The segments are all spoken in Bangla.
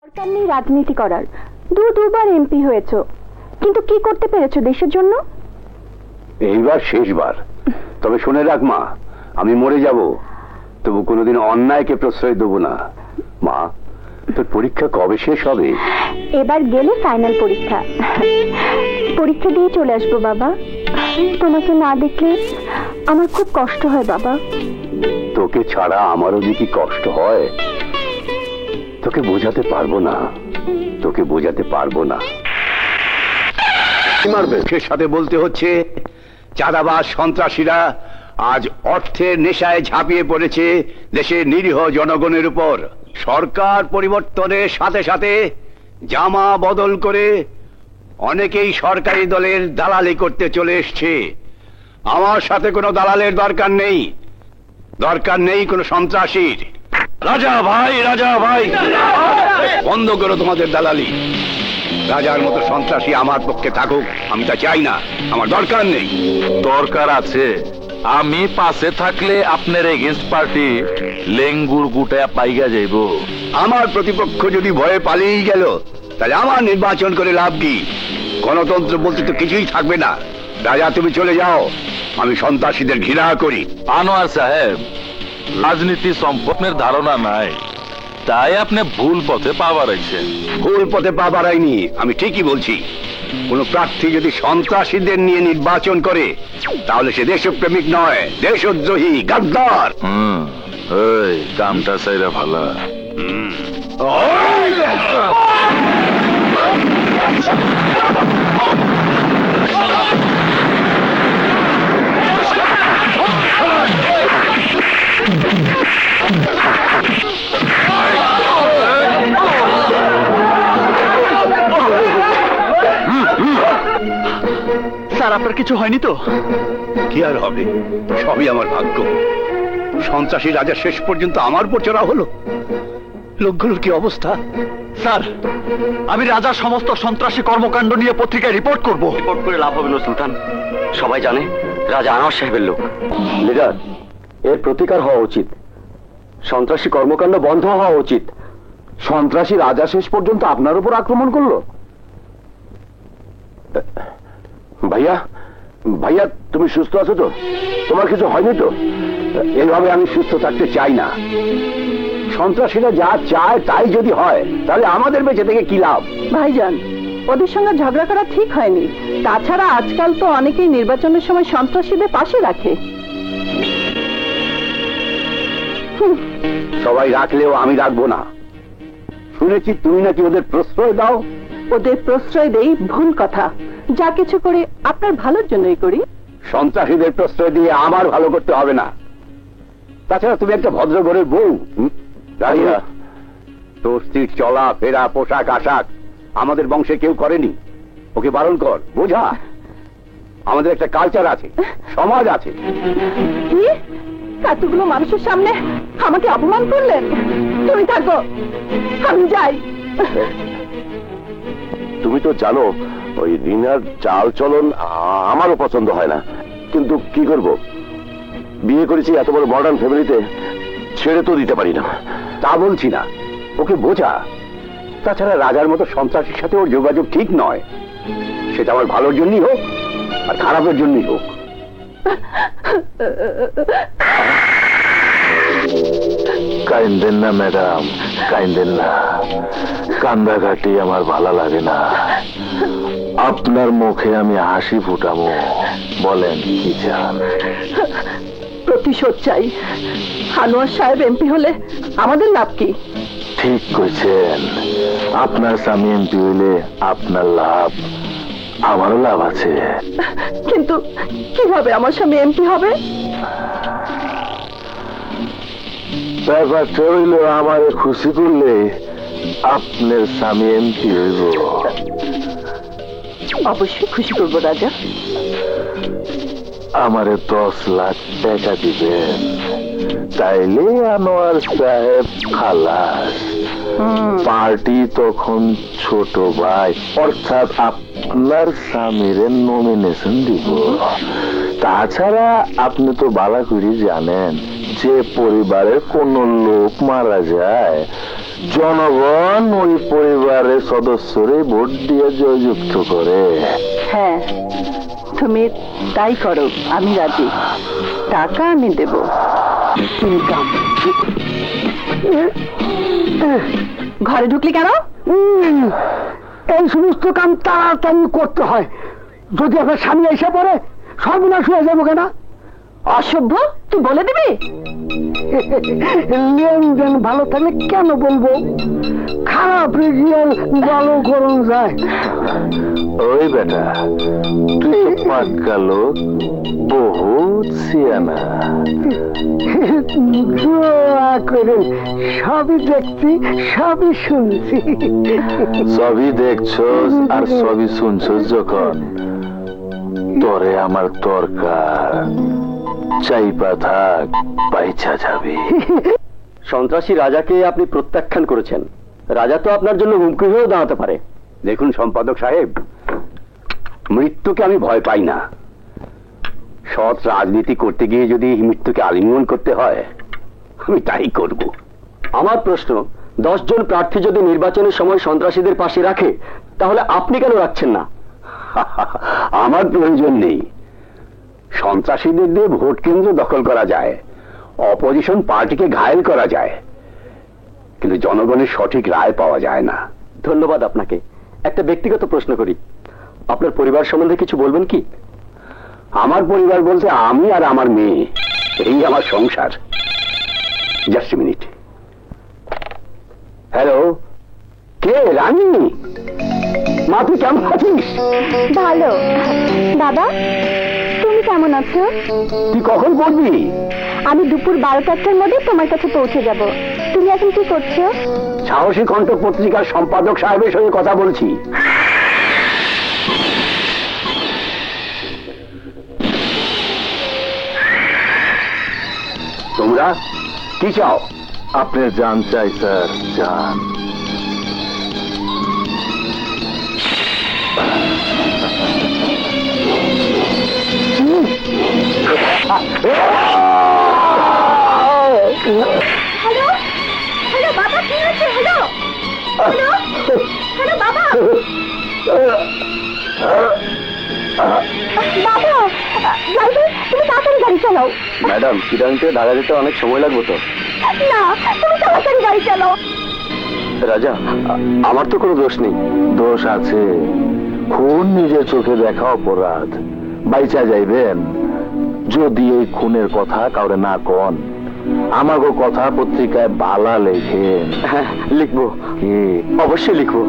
দরকার নেই রাজনীতি করার। দুবার এমপি হয়েছো, কিন্তু কি করতে পেরেছো দেশের জন্য? এইবার শেষবার। তবে শুনে রাখ মা, আমি মরে যাব, তবু কোনোদিন অন্যায়কে প্রশ্রয় দেবো না। মা, তোর পরীক্ষা কবে শেষ হবে? এবার গেলে ফাইনাল পরীক্ষা, পরীক্ষা দিয়ে চলে আসবো বাবা। তোমাকে না দেখলে আমার খুব কষ্ট হয় বাবা। তোকে ছাড়া আমারও যে কি কষ্ট হয় তোকে বোঝাতে পারবো না, তোকে বোঝাতে পারবো না। সে সাথে বলতে হচ্ছে চাঁদাবাজ সন্ত্রাসীরা আজ অর্থের নেশায় ঝাঁপিয়ে পড়েছে দেশের নিরীহ জনগণের উপর। সরকার পরিবর্তনের সাথে সাথে জামা বদল করে অনেকেই সরকারি দলের দালালি করতে চলে এসছে। আমার সাথে কোনো দালালের দরকার নেই, দরকার নেই কোনো সন্ত্রাসীর। রাজা ভাই, রাজা ভাই, বন্ধ করো তোমাদের দালালি। রাজার মতো সন্ত্রাসী আমার পক্ষে থাকুক, আমি তা চাই না, আমার দরকার নেই। দরকার আছে। আমি পাশে থাকলে আপনার এগেন্স্ট পার্টি লেঙ্গুর গুটায় পাইগা যাইব। আমার প্রতিপক্ষ যদি ভয়ে পালিয়ে গেল তাহলে আমার নির্বাচন করে লাভ কি? গণতন্ত্র বলতে তো কিছুই থাকবে না। রাজা তুমি চলে যাও, আমি সন্ত্রাসীদের ঘৃণা করি। আনোয়ার সাহেব, রাজনীতি সম্পর্কের ধারণা নাই, তাই আপনি ভুল পথে পা বাড়াইছেন। ভুল পথে পা বাড়াইনি, আমি ঠিকই বলছি। কোন প্রার্থী যদি সন্ত্রাসীদের নিয়ে নির্বাচন করে তাহলে সে দেশপ্রেমিক নয়, দেশদ্রোহী, গাদ্দার। ওই কামটা চাইরা ভালো। স্যার, আপনার কিছু হয়নি তো? কি আর হবে, সবই আমার ভাগ্য। সন্ত্রাসী রাজা শেষ পর্যন্ত আমার উপর চড়া হলো। লোকগুলোর কি অবস্থা? স্যার, আমি রাজার সমস্ত সন্ত্রাসী কর্মকাণ্ড নিয়ে পত্রিকায় রিপোর্ট করব। রিপোর্ট করে লাভ হবে না সুলতান, সবাই জানে রাজা আনোয়ার সাহেবের লোক। লিডার, এর প্রতিকার হওয়া উচিত। সন্ত্রাসী কর্মকাণ্ড বন্ধ হওয়া উচিত। সন্ত্রাসী রাজা শেষ পর্যন্ত আপনার উপর আক্রমণ করলো। ভাইয়া, ভাইয়া তুমি সুস্থ আছো তো? তোমার কিছু হয়নি তো? এইভাবে আমি সুস্থ থাকতে চাই না। সন্ত্রাসীরা যা চায় তাই যদি হয় তাহলে আমাদের বেঁচে থেকে কি লাভ? ভাইজান, ওদের সঙ্গে ঝগড়া করা ঠিক হয়নি। তাছাড়া আজকাল তো অনেকেই নির্বাচনের সময় সন্ত্রাসীদের পাশে রাখে। সবাই রাখলেও আমি রাখবো না। শুনেছি তুমি নাকি ওদের প্রশ্রয় দাও। ওদের প্রশ্রয় দেই ভুল কথা। যা কিছু করে আপনার ভালোর জন্যই করি। সন্ত্রাসীদের প্রশ্রয় দিয়ে আমার ভালো করতে হবে না। তাছাড়া তুমি একটা ভদ্র ঘরের বউ। রাজিয়া, তোর স্ত্রীর চলা ফেরা, পোশাক আশাক আমাদের বংশে কেউ করেনি। ওকে বারণ কর, বোঝা। আমাদের একটা কালচার আছে, সমাজ আছে। কি? এতগুলো মানুষের সামনে আমাকে অপমান করলেন? তুমি থাকো, আমি যাই। তুমি তো জানো ওই রিনার চাল চলন আমারও পছন্দ হয় না, কিন্তু কি করব, বিয়ে করেছি এত বড় মডার্ন ফ্যামিলিতে, ছেড়ে তো দিতে পারি না। তা বলছি না, ওকে বোঝা। তাছাড়া রাজার মতো সন্ত্রাসীর সাথে ওর যোগাযোগ ঠিক নয়। সেটা আমার ভালোর জন্যই হোক আর খারাপের জন্যই হোক। কাইন্দেন না ম্যাডাম, কাইন্দেন না। কান্দাঘাটি আমার ভালো লাগে না। আপনার মুখে আমি হাসি ফুটাবো। বলেন কি চান? প্রতিশোধ চাই। আনোয়ার সাহেব এমপি হলে আমাদের লাভ কি? ঠিক কইছেন। আপনার স্বামী এমপি হইলে আপনার লাভ, আমারও লাভ আছে। কিন্তু কিভাবে আমার স্বামী এমপি হবে? ব্যাপারটা হইল আমারে খুশি করলে আপনার স্বামী এমপি হইব। অবশ্যই খুশি করবো রাজা। আমারে 10 লাখ টাকা দিবেন, তাইলে আনোয়ার সাহেব খালাস। পার্টি তখন ছোট ভাই অর্থাৎ আপনার স্বামীর নমিনেশন দিব। তাছাড়া আপনি তো বালা করে জানেন যে পরিবারের কোন লোক মারা যায়, জনগণ ওই পরিবারের সদস্যরে ভোট দিয়ে জয়যুক্ত করে। হ্যাঁ, তুমি তাই করো, আমি রাজি। টাকা আমি দেব। ঘরে ঢুকলি কেন? এই সমস্ত কাম তাড়াতাড়ি করতে হয়, যদি আপনার স্বামী এসে পড়ে সর্বনাশ হয়ে যাবো কেনা। অসভ্য, তুই বলে দিবি? লেনদেন ভালো থাকলে কেন বলবো, খারাপ গিয়ে ভালো করুন যায়। ওই বেটা, তুই তো পাক্কা লোক, বহুত সিয়ানা। দোয়া করেন, সবই দেখছি সবই শুনছি। সবই দেখছস আর সবই শুনছস যখন, তোরে আমার দরকার। চাইপা থাক, পাইছা যাবি। সন্ত্রাসী রাজাকে আপনি প্রত্যাখ্যান করেছেন। রাজা তো আপনার জন্য হুমকি হয়েও দাঁড়াতে পারে। দেখুন সম্পাদক সাহেব, মৃত্যুকে আমি ভয় পাই না। সৎ রাজনীতি করতে গিয়ে যদি মৃত্যুকে আলিঙ্গন করতে হয়, আমি তাই করব। আমার প্রশ্ন, 10 জন প্রার্থী যদি নির্বাচনের সময় সন্ত্রাসীদের পাশে রাখে, তাহলে আপনি কেন রাখছেন না? আমার প্রয়োজন নেই। সন্ত্রাসীদের দিয়ে ভোট কেন্দ্র দখল করা যায়, অপোজিশন পার্টিকে ঘায়েল করা যায়, কিন্তু জনগণের সঠিক রায় পাওয়া যায় না। ধন্যবাদ আপনাকে। একটা ব্যক্তিগত প্রশ্ন করি, আপনার পরিবার সম্বন্ধে কিছু বলবেন কি? আমার পরিবার বলতে আমি আর আমার মেয়ে, এই আমার সংসার। Just minute. হ্যালো, কে? রানী? মা, তুই কেমন আছিস? ভালো। বাবা, তুমি কেমন আছো? তুই কখন করবি? আমি দুপুর 12টার মধ্যে তোমার কাছে পৌঁছে যাব। তুমি এখন কি করছো? সাহসী কণ্ঠ পত্রিকার সম্পাদক সাহেবের সঙ্গে কথা বলছি। তোমরা কি চাও? আপনার জান চাই স্যার, জান। হ্যালো, হ্যালো বাবা, কি হয়েছে? হ্যালো, হ্যালো, হ্যালো বাবা। বাবা, ড্রাইভার, তুমি তাড়াতাড়ি গাড়ি চালাও। ম্যাডাম, চিরাং থেকে ঢাকা যেতে অনেক সময় লাগবে তো। না, তুমি তাড়াতাড়ি গাড়ি চালাও। রাজা, আমার তো কোনো দোষ নেই। দোষ আছে। খুন নিজের চোখে দেখা অপরাধ। বাইচা যাইবেন যদি এই খুনের কথা কাউরে না কন। আমাকে কথা পত্রিকায় বালা লেখেন। হ্যাঁ, লিখবো। কি? অবশ্যই লিখবো।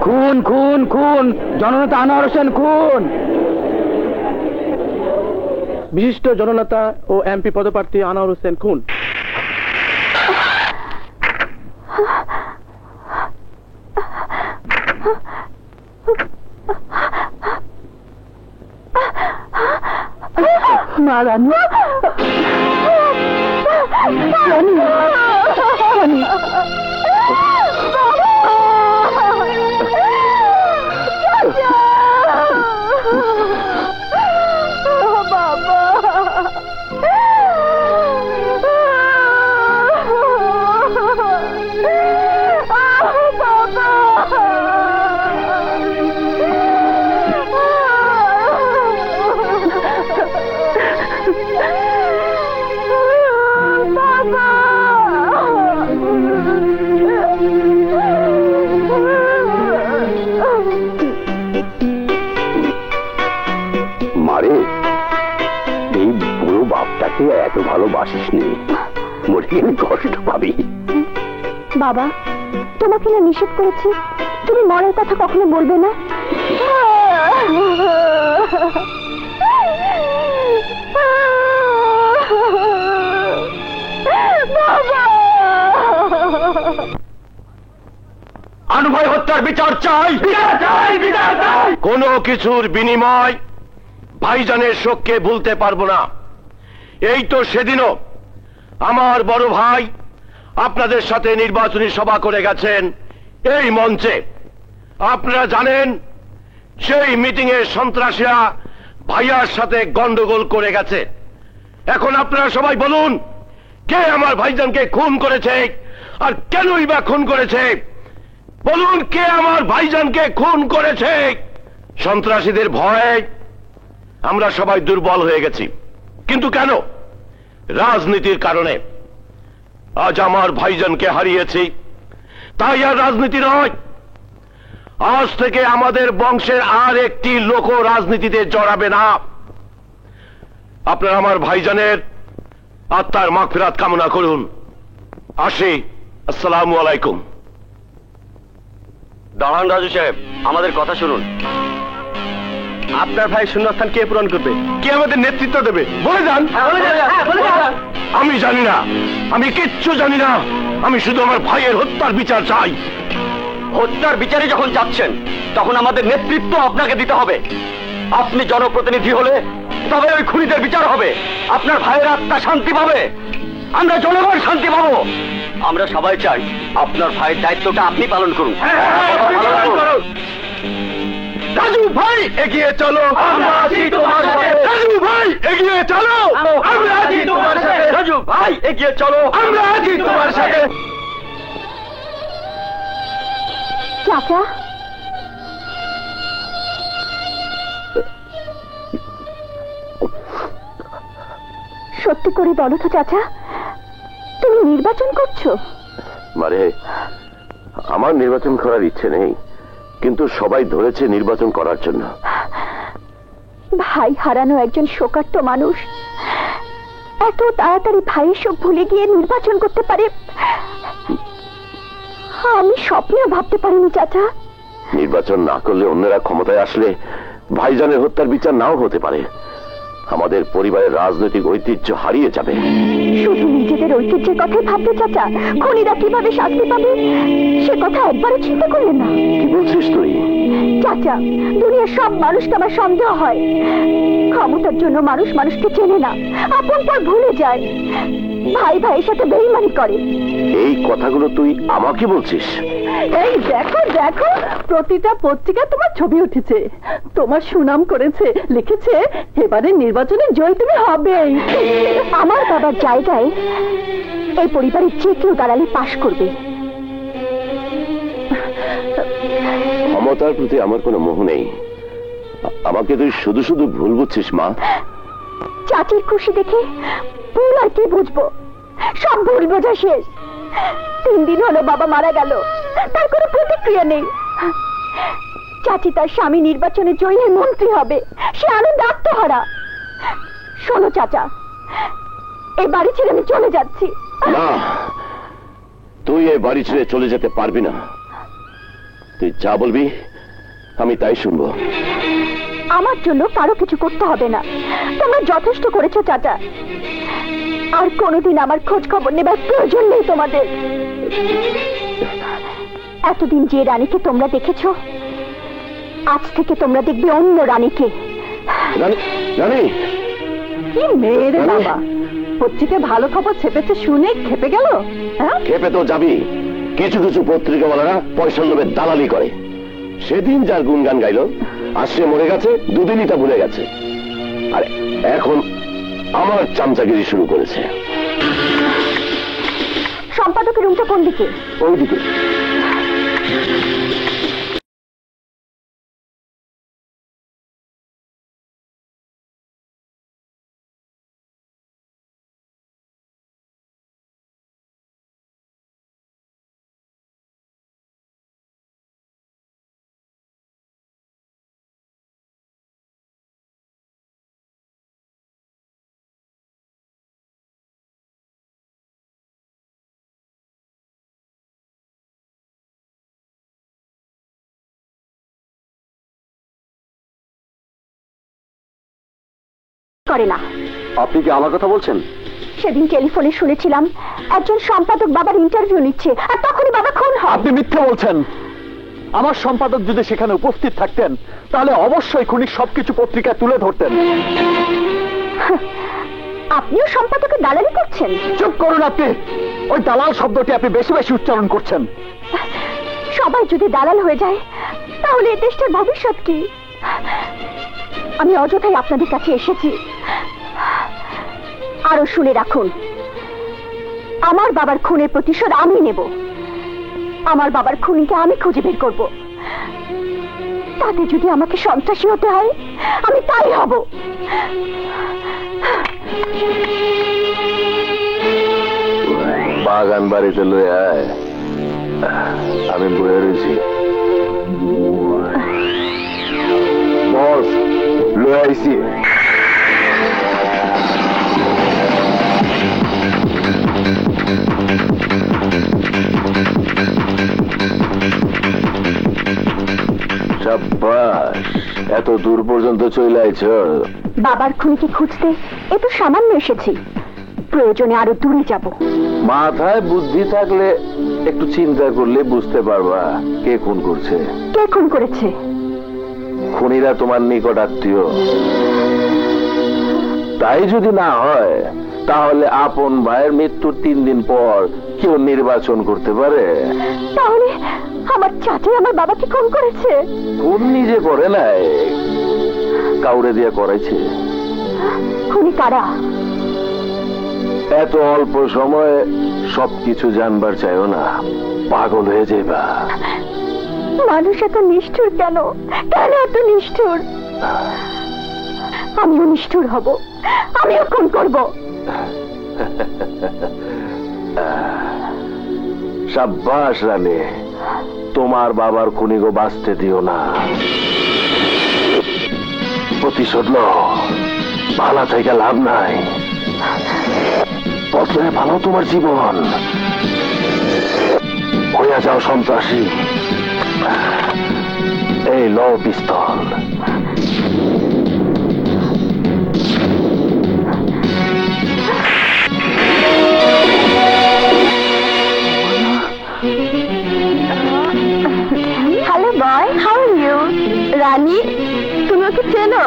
খুন খুন খুন, জননেতা আনোয়ার হোসেন খুন। বিশিষ্ট জননেতা ও এমপি পদপ্রার্থী আনোয়ার হোসেন খুন। মা রানী, রানী, রানী। মারে, এই বুড়ো বাপটাকে এত ভালোবাসিস নি, মরে গেলে কষ্ট পাবি। বাবা, তোমাকে না নিষেধ করেছি তুমি মরার কথা কখনো বলবে না। আনভাই হত্যার বিচার চাই, কোন কিছুর বিনিময় ভাইজানের শোককে ভুলতে পারবো না। এই তো সেদিনও আমার বড় ভাই আপনাদের সাথে নির্বাচনী সভা করে গেছেন এই মঞ্চে। আপনারা জানেন সেই মিটিং এ সন্ত্রাসীরা ভাইয়ার সাথে গন্ডগোল করে গেছে। এখন আপনারা সবাই বলুন, কে আমার ভাইজানকে খুন করেছে আর কেনই বা খুন করেছে? বলুন, কে আমার ভাইজানকে খুন করেছে? সন্ত্রাসীদের ভয়ে আমরা সবাই দুর্বল হয়ে গেছি, কিন্তু কেন? রাজনীতির কারণে। আজ আমার ভাইজানকে হারিয়েছি, তাই আর রাজনীতি নয়, আজ থেকে আমাদের বংশের আর একটি লোক রাজনীতিতে জড়াবে না। আপনারা আমার ভাইজানের আত্মার মাগফিরাত কামনা করুন। আসি, আসসালামু আলাইকুম। দাঁড়ান রাজু সাহেব, আমাদের কথা শুনুন। আপনার ভাই শূন্যস্থান কে পূরণ করবে? কে আমাদের নেতৃত্ব দেবে? বলে যান। আমি জানি না, আমি কিচ্ছু জানি না। আমি শুধু আমার ভাইয়ের হত্যার বিচার চাই। হত্যার বিচারে যখন যাচ্ছেন, তখন আমাদের নেতৃত্ব আপনাকে দিতে হবে। আপনি জনপ্রতিনিধি হলে তবে ওই খুনিদের বিচার হবে, আপনার ভাইয়ের আত্মা শান্তি পাবে, আমরা জনগণ শান্তি পাবো। আমরা সবাই চাই আপনার ভাইয়ের দায়িত্বটা আপনি পালন করুন। রাজু ভাই, এগিয়ে চলো, আমরা আছি তোমার সাথে। রাজু ভাই, এগিয়ে চলো, আমরা আছি তোমার সাথে। রাজু ভাই, এগিয়ে চলো, আমরা আছি তোমার সাথে। চাচা, সত্যি করে বলো তো চাচা, তুমি নির্বাচন করছো? মানে আমার নির্বাচন করার ইচ্ছে নেই, কিন্তু সবাই ধরেছে নির্বাচন করার জন্য। ভাই হারানো একজন শোকার্ত মানুষ এত তাড়াতাড়ি ভাইয়ের শোক ভুলে গিয়ে নির্বাচন করতে পারে, আমি স্বপ্নেও ভাবতে পারিনি চাচা। নির্বাচন না করলে অন্যরা ক্ষমতায় আসলে ভাইজানের হত্যার বিচার নাও হতে পারে। আমাদের পরিবারের রাজনৈতিক ঐতিহ্য হারিয়ে যাবে। শুধু নিজেদের ঐতিহ্যের কথাই ভাবতে চাচা, খুনিরা কিভাবে শাস্তি পাবে সে কথা একবারও চিন্তা করলেন না? কি বলছিস তুই? চাচা, দুনিয়ার সব মানুষকে আমার সন্দেহ হয়। ক্ষমতার জন্য মানুষ মানুষকে চেনে না, আপন পর ভুলে যায়, ভাই ভাইয়ের সাথে বেইমানি করে। এই কথাগুলো তুই আমাকে বলছিস? এই দেখো দেখো, প্রতিটা পত্রিকায় তোমার ছবি উঠেছে, তোমার সুনাম করেছে, লিখেছে এবারে নির্বাচনে জয় তুমি হবেই। আমার বাবার জায়গায় এই পরিবারের যে কেউ দাঁড়ালে পাশ করবে। ক্ষমতার প্রতি আমার কোনো মোহ নেই। আমাকে তুই শুধু শুধু ভুল বুঝছিস মা। চাচির খুশি দেখে ভুল আর কি বুঝবো, সব ভুল বোঝা শেষ। 3 দিন হলো বাবা মারা গেল, তার কোনো প্রতিক্রিয়া নেই। চাচি তার স্বামী নির্বাচনে জয়ী হয়ে মন্ত্রী হবে, সে আনন্দ আত্মহারা। শোনো চাচা, এই বাড়ি ছেড়ে আমি চলে যাচ্ছি। না, তুই এই বাড়ি ছেড়ে চলে যেতে পারবি না। তুই যা বলবি আমি তাই শুনবো। আমার জন্য কারো কিছু করতে হবে না, তোমরা যথেষ্ট করেছো চাচা। আর কোনোদিন আমার খোঁজ খবর নেবার প্রয়োজন নেই তোমাদের। এতদিন যে রানীকে তোমরা দেখেছো, আজ থেকে তোমরা দেখবে অন্য রানীকে। রানী, কি মেয়ের বাবা, পত্রিকা ভালো খবর ছেপেছে শুনে খেপে গেল। হ্যাঁ, খেপে তো যাবি। কিছু কিছু পত্রিকাওয়ালারা পয়সার লোভে দালালি করে। সেদিন যার গুনগান গাইল, আজ সে মরে গেছে, 2 দিনই তা ভুলে গেছে। আর এখন আমার চামচাগিরি শুরু করেছে। সম্পাদকের রুমটা কোন দিকে? ওইদিকে। করে না। আপনি কি আমার কথা বলছেন? সেদিন টেলিফোনে শুনেছিলাম একজন সম্পাদক বাবার ইন্টারভিউ নিচ্ছে, আর তখনই বাবা খুন হয়। আপনি মিথ্যা বলছেন। আমার সম্পাদক যদি সেখানে উপস্থিত থাকতেন, তাহলে অবশ্যই খুনি সবকিছু পত্রিকায় তুলে ধরতেন। আপনিও সম্পাদকের দালালি করছেন? চুপ করুন আপনি। ওই দালাল শব্দটি আপনি বেশি বেশি উচ্চারণ করছেন। সবাই যদি দালাল হয়ে যায়, তাহলে এই দেশটার ভবিষ্যৎ কি? আমি অযথাই আপনাদের কাছে এসেছি। আরো শুনে রাখুন, আমার বাবার খুনের প্রতিশোধ আমি নেব। আমার বাবার খুনিকে আমি খুঁজে বের করব। তাতে যদি আমাকে সন্ত্রাসী হতে হয় আমি তাই হব। বাগান বাড়িতে লয়ে আয়, আমি বয়ে রয়েছি। বস লয়ে আইছি। সাব্বাস, এত দূর পর্যন্ত চলে আইছ। বাবার খুনিকে খুঁজতে এ তো সামান্য এসেছি, প্রয়োজনে আরো দূরে যাব। মাথায় বুদ্ধি থাকলে একটু চিন্তা করলে বুঝতে পারবা কে খুন করছে। কে খুন করেছে? খুনিরা তোমার নিকট আত্মীয়। তাই যদি না হয় তাহলে আপন ভাইয়ের মৃত্যুর 3 দিন পর কেউ নির্বাচন করতে পারে? তাহলে আমার চাচা আমার বাবাকে খুন করেছে? খুন নিজে করে নাই, কাউরে দিয়ে করাইছে। খুনি কারা? এত অল্প সময়ে সবকিছু জানবার চাইও না, পাগল হয়ে যাইবা। মানুষ এত নিষ্ঠুর কেন? কেন এত নিষ্ঠুর? আমিও নিষ্ঠুর হব, আমিও খুন করব। সাব্বাস রানী, তোমার বাবার খুনিগো বাঁচতে দিও না। প্রতিশোধ লও, ভালো থেকে লাভ নাই। বদলে ভালো তোমার জীবন, হইয়া যাও সন্ত্রাসী। এই লও pistol. Hello boy, how are you? Rani, তুমি ওকে চেনো?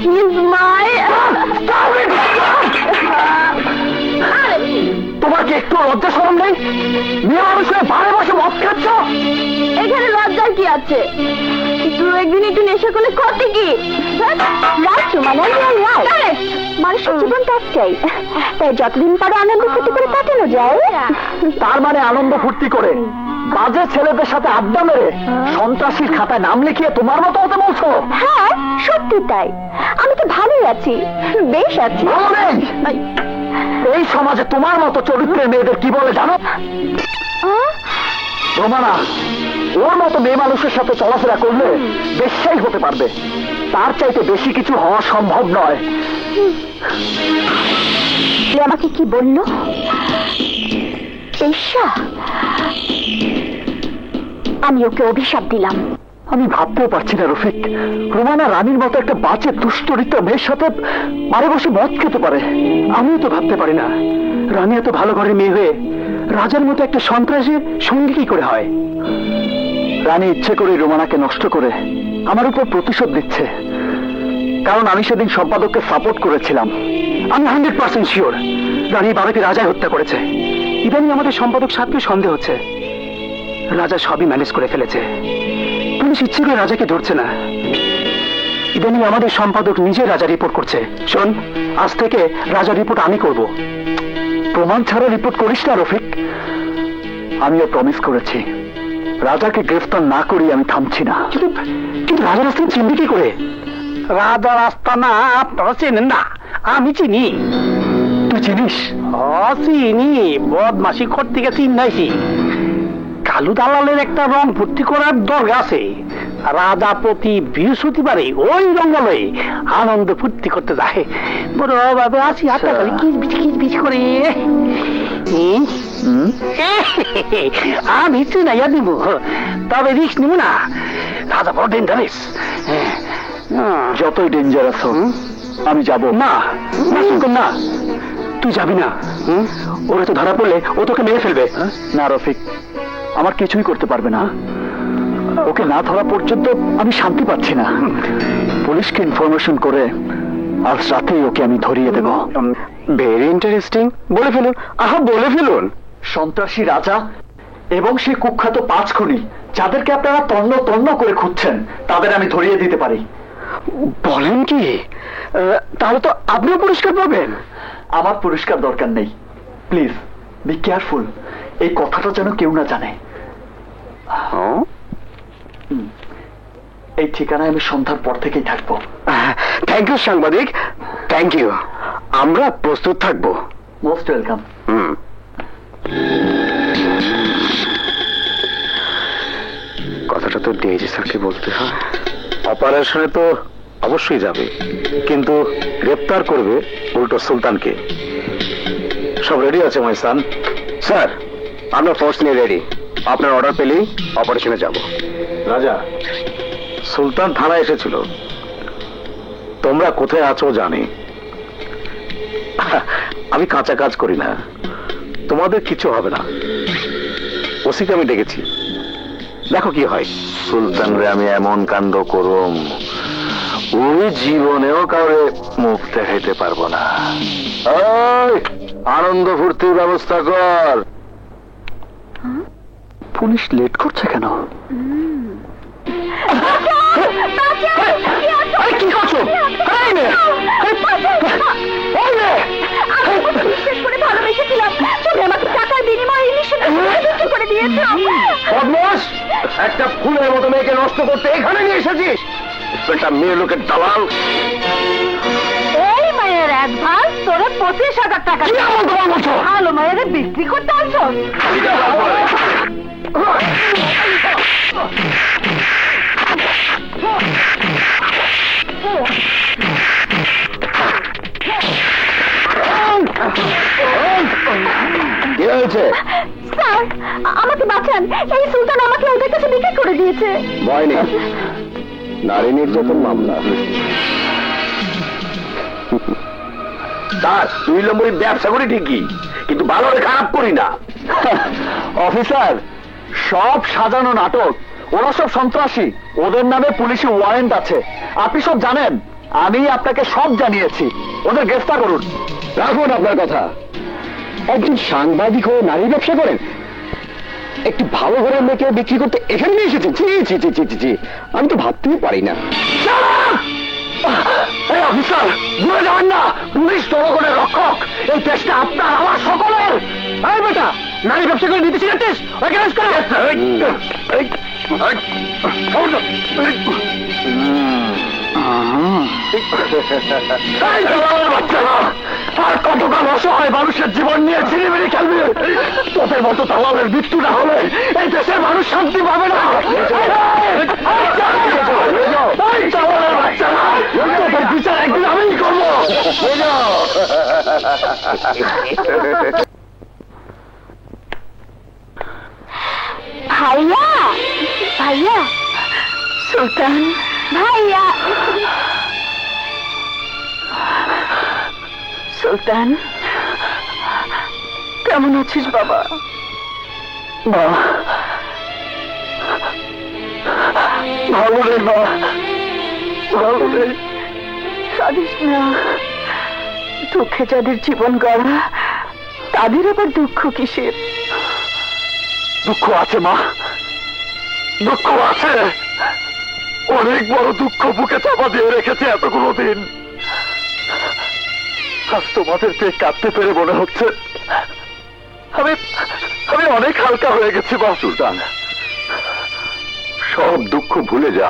He is my. তোমার কি একটু লজ্জা শরম নেই? মেয়ে মানুষ হয়ে বারে বসে মদ খাচ্ছ। এখানে লজ্জার কি আছে? দু একদিন একটু নেশা করলে ক্ষতি কি? মানুষের জীবন তার চাই, তাই যতদিন পারো আনন্দ ফুর্তি করে কাটানো যায়। তার মানে আনন্দ ফুর্তি করে বাজে ছেলেদের সাথে আড্ডা মেরে সন্ত্রাসীর খাতায় নাম লিখিয়ে তোমার মতো হতে বলছো? হ্যাঁ, সত্যি তাই। আমি তো ভালোই আছি, বেশ আছি। ভালো নেই। এই সমাজে তোমার মতো চরিত্রের মেয়েদের কি বলে জানো? রোমানা, ওর মতো মেয়ে মানুষের সাথে চলাফেরা করলে বেশ্যাই হতে পারবে, তার চাইতে বেশি কিছু হওয়া সম্ভব নয়। আমাকে কি বললো? বেশ্যা? আমি ওকে অভিশাপ দিলাম। আমি ভাবতেও পারছি না রফিক, রোমানা রানীর মতো একটা বাজে দুশ্চরিত্র মেয়ের সাথে বারে বসে মদ খেতে পারে। আমিও তো ভাবতে পারি না রানী এত ভালো ঘরের মেয়ে হয়ে রাজার মতো একটা সন্ত্রাসীর সঙ্গে কি করে হয়। রানী ইচ্ছে করে রোমানাকে নষ্ট করে আমার উপর প্রতিশোধ দিচ্ছে, কারণ আমি সেদিন সম্পাদককে সাপোর্ট করেছিলাম। আমি 100% শিওর রানী বাবাকে রাজাই হত্যা করেছে। ইদানিং আমাদের সম্পাদক সাহেবকে সন্দেহ হচ্ছে রাজা সবই ম্যানেজ করে ফেলেছে। পুলিশ ইচ্ছে করে রাজাকে ধরছে না। ইদানিং আমাদের সম্পাদক নিজে রাজা রিপোর্ট করছে। শোন, আজ থেকে রাজা রিপোর্ট আমি করব। প্রমাণ ছাড়া রিপোর্ট করিস না রফিক। আমিও প্রমিস করেছি রাজাকে গ্রেফতার না করি আমি থামছি না। কিন্তু রাজার রাস্তা চিনবি কি করে? রাজার রাস্তা না আপনারা চেনেন না, আমি চিনি। তুই চিনিস? চিনি, বদমাসি ঘর থেকে চিনাইছি। কালু দালালের একটা রং ভর্তি করার দরকার আছে। রাজা প্রতি বৃহস্পতিবারে ওই রঙ্গালয়ে আনন্দ ফুর্তি করতে যায়। বড় ভাবে আসি হাতটা খালি কিচ করে। আমি চিনাইয়া দিব, তবে রিস্ক নিব না। রাজা বড় ডেঞ্জারাস। যতই ডেঞ্জারাস হোক আমি যাব না। না, তুই যাবি না। ওরা তো ধরা পড়লে ও তোকে মেরে ফেলবে। না রফিক, আমার কিছুই করতে পারবে না। ওকে না ধরা পর্যন্ত আমি শান্তি পাচ্ছি না। পুলিশকে ইনফরমেশন করে আজ রাতেই ওকে আমি ধরিয়ে দেব। Very interesting. বলে ফেলুন। বলে ফেলুন। সন্ত্রাসী রাজা এবং সে কুখ্যাত 5 খুনি যাদেরকে আপনারা তন্ন তন্ন করে খুঁজছেন, তাদের আমি ধরিয়ে দিতে পারি। বলেন কি? তাহলে তো আপনিও পুরস্কার পাবেন। আমার পুরস্কার দরকার নেই, প্লিজ বি কেয়ারফুল, এই কথাটা যেন কেউ না জানে। এই ঠিকানায় আমি সন্ধ্যার পর থেকেই থাকবো। থ্যাংক ইউ সাংবাদিক, থ্যাংক ইউ। আমরা প্রস্তুত থাকবো। Most welcome. কথাটা তো ডিআইজি স্যারকে বলতে হয়। অপারেশনে তো অবশ্যই যাবে, কিন্তু গ্রেপ্তার করবে উল্টো সুলতানকে। সব রেডি আছে মাই সান? স্যার, আমরা ফোর্স নিয়ে রেডি। আপনার অর্ডার পেলেই অপারেশনে যাব। রাজা, সুলতান থানায় এসেছিল, তোমরা কোথায় আছো জানি। আমি কাঁচা কাজ করি না, তোমাদের কিছু হবে না। ওসিকে আমি ডেকেছি, দেখো কি হয়। সুলতান রে আমি এমন কাণ্ড করুম, ওই জীবনেও কাউরে মুখ দেখাইতে পারবো না। আনন্দ ফুর্তির ব্যবস্থা কর। পুলিশ লেট করছে কেন? কি করছো? ভালোবেসেছিলাম, তুমি আমাকে টাকার বিনিময়ে বিক্রি করে দিয়েছো। বদমাশ, একটা ফুলের মতো মেয়েকে নষ্ট করতে এখানে নিয়ে এসেছিস? একটা মেয়ে লোকের দালাল। এই মায়ের অ্যাডভান্স তোরে 25,000 টাকা। ভালো মায়ের বিক্রি করতে আসছো? কি হয়েছে? স্যার, আমাকে বাঁচান, এই সুলতান আমাকে ওদের কাছে বিক্রি করে দিয়েছে। ভয় নেই, নারী নির্যাতন মামলা। স্যার, 2 নম্বরই ব্যবসা করি ঠিকই, কিন্তু ভালো খারাপ করি না। অফিসার, সব সাজানো নাটক। ওরা সব সন্ত্রাসী, ওদের নামে পুলিশি ওয়ারেন্ট আছে। আপনি সব জানেন, আমি আপনাকে সব জানিয়েছি। ওদের গ্রেফতার করুন। রাখুন আপনার কথা। একজন সাংবাদিক হয়ে নারী ব্যবসা করেন, একটি ভালো ঘরের মেয়েকে বিক্রি করতে এখানে নিয়ে এসেছেন? জি, আমি তো ভাবতেই পারি না। অফিসার, ভুলে যাবেন না, পুলিশ জনগণের রক্ষক। এই দেশটা আপনার আমার সকলের। এই বেটা, নারী ব্যবসা করে নিতে শিখেছিস? আর কতকাল অসহায় মানুষের জীবন নিয়ে ছিনিমিনি খেলবি? তোদের মতো দালালের মৃত্যু না হলে এই দেশের মানুষ শান্তি পাবে না। তোদের বিচার একদিন আমিই করবো। ভাইয়া, ভাইয়া, সুলতান ভাইয়া। সুলতান, কেমন আছিস বাবা? ভালো রে মা, ভালো রে। কাঁদিস না, দুঃখে যাদের জীবন গড়া তাদের আবার দুঃখ কিসের? দুঃখ আছে মা, দুঃখ আছে। অনেক বড় দুঃখ বুকে চাপা দিয়ে রেখেছে এতগুলো দিন। আজ তোমাদের পেয়ে কাঁদতে পেরে মনে হচ্ছে আমি অনেক হালকা হয়ে গেছি। মা সুলতান, সব দুঃখ ভুলে যা।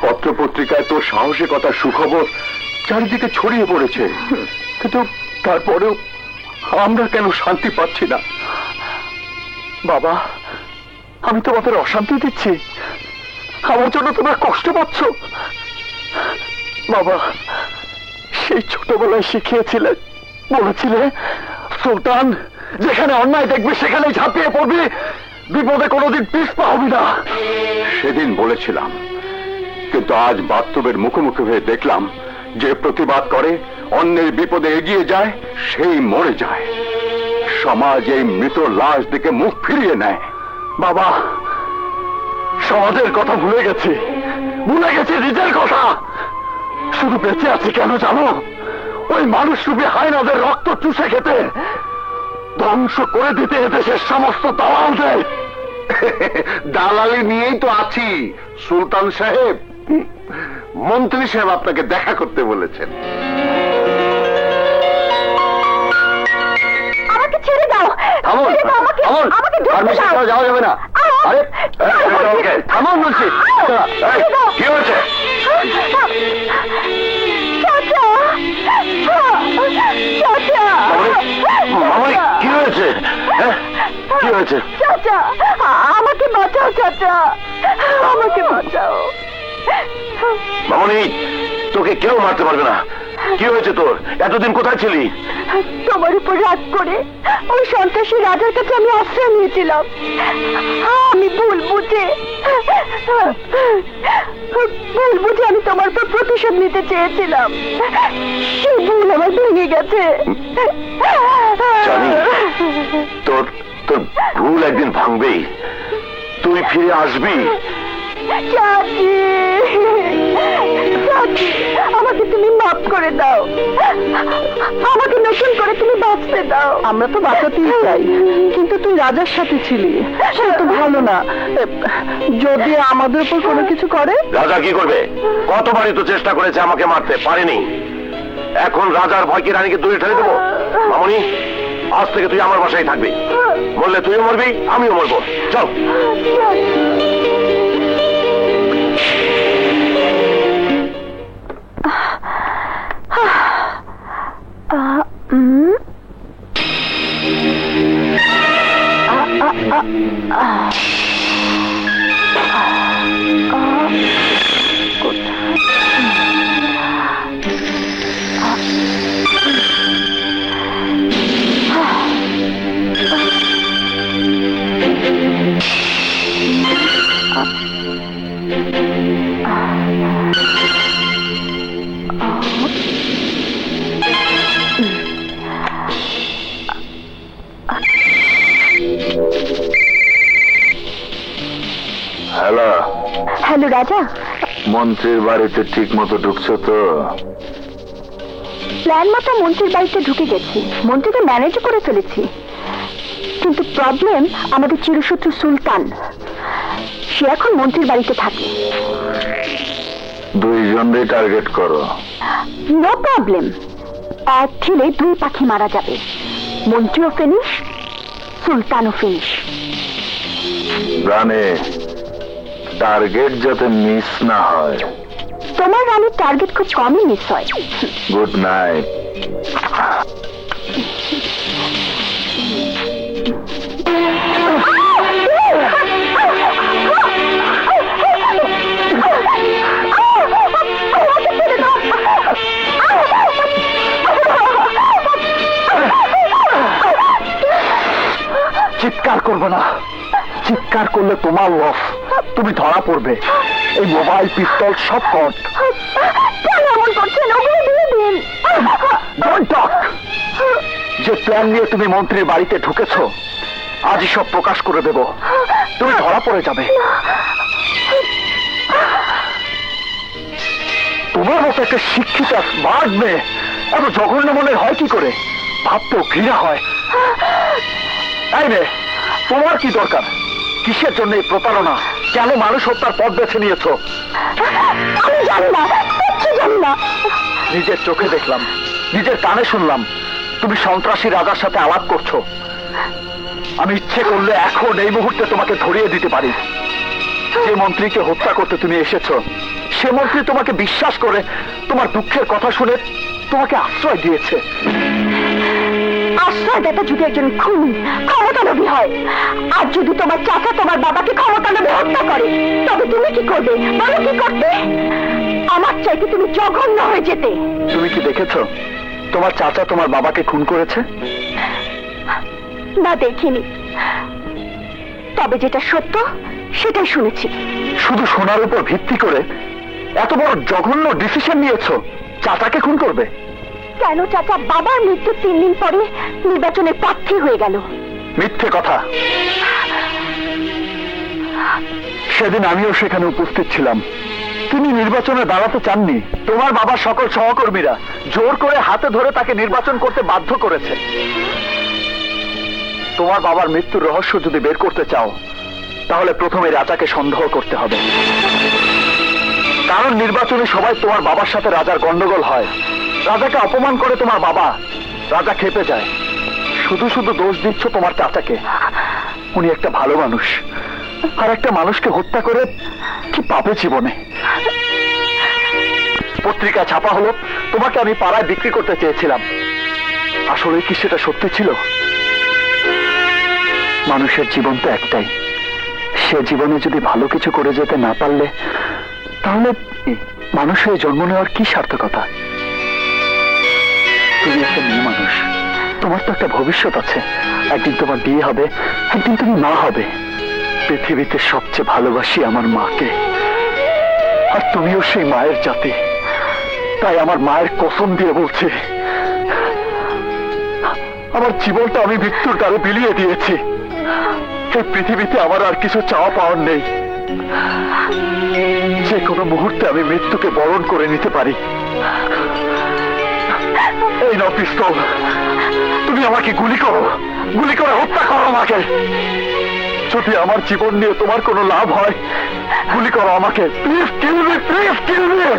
পত্র পত্রিকায় তোর সাহসিকতার সুখবর চারিদিকে ছড়িয়ে পড়েছে, কিন্তু তারপরেও আমরা কেন শান্তি পাচ্ছি না? বাবা, আমি তোমাদের অশান্তি দিচ্ছি? আমার জন্য তোমরা কষ্ট পাচ্ছ? বাবা, সেই ছোটবেলায় শিখিয়েছিলে, বলেছিলে সুলতান, যেখানে অন্যায় দেখবি সেখানে ঝাঁপিয়ে পড়বি, বিপদে কোনোদিন পিছপা হবি না। সেদিন বলেছিলাম, কিন্তু আজ বাস্তবের মুখোমুখি হয়ে দেখলাম, যে প্রতিবাদ করে, অন্যের বিপদে এগিয়ে যায়, সেই মরে যায়। সমাজ এই মৃত লাশ দেখে মুখ ফিরিয়ে নেয়। বাবা, সমাজের কথা ভুলে গেছি, নিজের কথা। শুধু বেঁচে আছি কেন জানো? ওই মানুষ রূপী হায়নাদের রক্ত চুষে খেতে, ধ্বংস করে দিতে এদেশের সমস্ত দালালদের। দালালি নিয়েই তো আছি। সুলতান সাহেব, মন্ত্রী সাহেব আপনাকে দেখা করতে বলেছেন। আমাকে ছেড়ে দাও, থামুন আমাকে- থামুন আমাকে ঢুকতে পারমিশন দাও। ছাড়া যাওয়া যাবে না। আরে ওকে থামুন বলছি। এই, কি হয়েছে? চাচা চাচা মামনি কি হয়েছে? হ্যাঁ, কি হয়েছে? চাচা আমাকে বাঁচাও চাচা, আমাকে বাঁচাও। মামনি, তোকে কেউ মারতে পারবে না। কি হয়েছে তোর? এতদিন কোথায় ছিলি? তোমার উপর রাগ করে ওই সন্ত্রাসী রাজার কাছে আমি আশ্রয় নিয়েছিলাম। আমি ভুল বুঝে আমি তোমার উপর প্রতিশোধ নিতে চেয়েছিলাম। সেই ভুল আমার ভেঙে গেছে। জানি তোর তোর ভুল একদিন ভাঙবেই। তুই ফিরে আসবি। চাচি চাচি আমাকে তুমি মাফ করে দাও, আমাকে নতুন করে তুমি বাঁচতে দাও। আমরা তো বাঁচাতেই চাই, কিন্তু তুই রাজার সাথে ছিলি, সেটা তো ভালো না। যদি আমাদের উপর কোনো কিছু করে? রাজা কি করবে? কতবারই তো চেষ্টা করেছে আমাকে মারতে, পারেনি। এখন রাজার ভয়কে রানীকে দূরে ঠেলে দেবো? মামনি, আজ থেকে তুই আমার বাসায় থাকবি। বললে তুইও মরবি, আমিও মরবো। চল। হ্যালো হ্যালো রাজা, মন্ত্রীর বাড়িতে ঠিক মতো ঢুকছো তো? প্ল্যান মতো মন্ত্রীর বাড়িতে ঢুকে গেছি, মন্ত্রীকে ম্যানেজ করে ফেলেছি। কিন্তু প্রবলেম আমাদের চিরশত্রু সুলতান, সে এখন মন্ত্রীর বাড়িতে থাকে। দুইজনই টার্গেট করো। নো প্রবলেম, এক ঢিলে দুই পাখি মারা যাবে। মন্ত্রীও ফিনিশ, সুলতানও ফিনিশ। রানে, টার্গেট যাতে মিস না হয়। তোমার রানীর টার্গেট খুব কমই মিস হয়। Good night. চিৎকার করবে না, চিৎকার করলে তোমার লস, তুমি ধরা পড়বে। এই মোবাইল, পিস্তল সব কট। কেন এমন করছেন? ওগুলো দিয়ে দিন। Don't talk. যে প্ল্যান নিয়ে তুমি মন্ত্রীর বাড়িতে ঢুকেছো, আজই সব প্রকাশ করে দেব। তুমি ধরা পড়ে যাবে। তোমার মতো একটা শিক্ষিত স্মার্ট মেয়ে এত জঘন্য মনে হয় কি করে? ভাবতেও ঘৃণা হয়। এই মেয়ে, তোমার কি দরকার? কিসের জন্য এই প্রতারণা? কেন মানুষ হত্যার পথ বেছে নিয়েছো? আমি জানি না, কিচ্ছু জানি না। নিজের চোখে দেখলাম, নিজের কানে শুনলাম, তুমি সন্ত্রাসী রাজার সাথে আলাপ করছো। আমি ইচ্ছে করলে এখন এই মুহূর্তে তোমাকে ধরিয়ে দিতে পারি। যে মন্ত্রীকে হত্যা করতে তুমি এসেছো, সে মন্ত্রী তোমাকে বিশ্বাস করে তোমার দুঃখের কথা শুনে তোমাকে আশ্রয় দিয়েছে। আশ্রয়দাতা যদি একজন খুনি, ক্ষমতালোভী হয়, আর যদি তোমার চাচা তোমার বাবাকে ক্ষমতালোভী হত্যা করে, তবে তুমি কি করবে? বলো, কি করতে? আমার চাইতে তুমি জঘন্য হয়ে যেতে। তুমি কি দেখেছো তোমার চাচা তোমার বাবাকে খুন করেছে? না, দেখিনি, তবে যেটা সত্য সেটাই শুনেছি। শুধু শোনার উপর ভিত্তি করে এত বড় জঘন্য ডিসিশন নিয়েছো? চাচাকে খুন করবে? কেন চাচা বাবার মৃত্যুর 3 দিন পরে নির্বাচনের প্রার্থী হয়ে গেল? মিথ্যে কথা। সেদিন আমিও সেখানে উপস্থিত ছিলাম। তিনি নির্বাচনে দাঁড়াতে চাননি। তোমার বাবার সকল সহকর্মীরা জোর করে হাতে ধরে তাকে নির্বাচন করতে বাধ্য করেছে। তোমার বাবার মৃত্যুর রহস্য যদি বের করতে চাও, তাহলে প্রথমে রাজাকে সন্দেহ করতে হবে। কারণ নির্বাচনে সবাই তোমার বাবার সাথে রাজার গন্ডগোল হয়। রাজাকে অপমান করে তোমার বাবা, রাজা ক্ষেপে যায়। শুধু শুধু দোষ দিচ্ছ তোমার চাচাকে। উনি একটা ভালো মানুষ, আর একটা মানুষকে হত্যা করে কি পাবে জীবনে? পত্রিকা ছাপা হলো তোমাকে আমি পাড়ায় বিক্রি করতে চেয়েছিলাম। আসলে কি সেটা সত্যি ছিল? মানুষের জীবন তো একটাই, সে জীবনে যদি ভালো কিছু করে যেতে না পারলে তাহলে মানুষ হয়ে জন্ম নেওয়ার কি সার্থকতা? তুমি একটা মেয়ে মানুষ, তোমার তো একটা ভবিষ্যৎ আছে। একদিন তোমার বিয়ে হবে, একদিন তুমি মা হবে। পৃথিবীতে সবচেয়ে ভালোবাসি আমার মাকে, আর তুমিও সেই মায়ের জাতি। তাই আমার মায়ের কসম দিয়ে বলছি, আমার জীবনটা আমি মৃত্যুর দ্বারে বিলিয়ে দিয়েছি। এই পৃথিবীতে আমার আর কিছু চাওয়া পাওয়ার নেই। যে কোনো মুহূর্তে আমি মৃত্যুকে বরণ করে নিতে পারি। এই নাও পিস্তল, তুমি আমাকে গুলি করো, গুলি করে হত্যা করো আমাকে। যদি আমার জীবন নিয়ে তোমার কোনো লাভ হয়, গুলি করো আমাকে। Please kill me, please kill me.